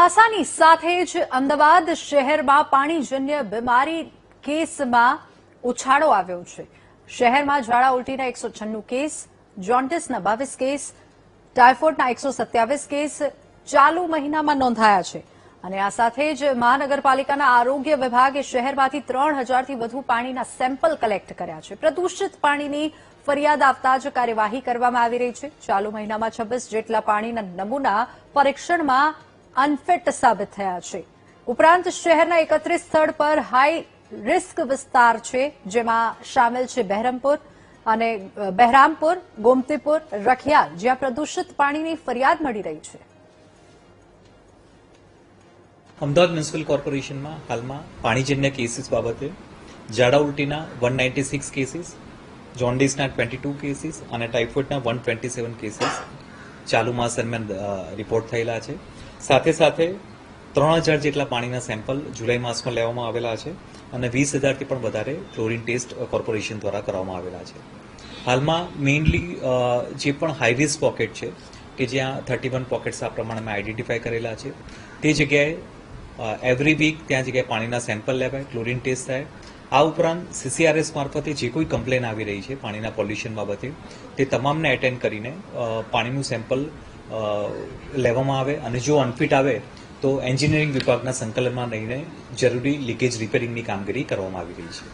ચોમાસાની સાથે જ અમદાવાદ શહેરમાં પાણીજન્ય બીમારી કેસમાં ઉછાળો આવ્યો છે। શહેરમાં ઝાડા ઉલટીના 196 કેસ, જોન્ડિસના 22 કેસ, ટાઇફોઇડના 127 કેસ ચાલુ મહિનામાં નોંધાયા છે। અને આ સાથે જ મહાનગરપાલિકાના આરોગ્ય વિભાગે શહેરમાંથી 3000થી વધુ પાણીના સેમ્પલ કલેક્ટ કર્યા છે। પ્રદૂષિત પાણીની ફરિયાદ આવતા જ કાર્યવાહી કરવામાં આવી રહી છે। ચાલુ મહિનામાં 26 જેટલા પાણીના નમૂના પરીક્ષણમાં અનફિટ સાબિત થયા છે। ઉપરાંત શહેરના 31 સ્થળ પર હાઈ રિસ્ક વિસ્તાર છે, જેમાં શામેલ છે બહેરામપુર, ગોમતીપુર, રખિયાલ, જ્યાં પ્રદૂષિત પાણીની ફરિયાદ મળી રહી છે। અમદાવાદ મ્યુનિસિપલ કોર્પોરેશનમાં હાલમાં પાણીજન્ય કેસીસ બાબતે ઝાડા ઉલટીના 196 કેસીસ, જોન્ડિસના 22 કેસીસ અને ટાઇફોઇડના 127 કેસીસ ચાલુ માસ દરમિયાન રિપોર્ટ થયેલા છે। સાથે સાથે 3000 જેટલા પાણીના સેમ્પલ જુલાઈ માસમાં લેવામાં આવેલા છે અને 20000થી પણ વધારે ક્લોરીન ટેસ્ટ કોર્પોરેશન દ્વારા કરવામાં આવેલા છે। હાલમાં મેઇનલી જે પણ હાઈ રિસ્ક પોકેટ છે કે જ્યાં 31 પોકેટ્સ આ પ્રમાણે આઈડેન્ટિફાય કરેલા છે, તે જગ્યાએ એવરી વીક ત્યાં જગ્યાએ પાણીના સેમ્પલ લેવાય, ક્લોરીન ટેસ્ટ થાય। આ ઉપરાંત CCRS મારફતે જે કોઈ કમ્પ્લેન આવી રહી છે પાણીના પોલ્યુશન બાબતે, તે તમામને એટેન્ડ કરીને પાણીનું સેમ્પલ લેવામાં આવે અને જો અનફિટ આવે તો એન્જિનિયરિંગ વિભાગના સંકલનમાં રહીને જરૂરી લીકેજ રિપેરિંગની કામગીરી કરવામાં આવી રહી છે।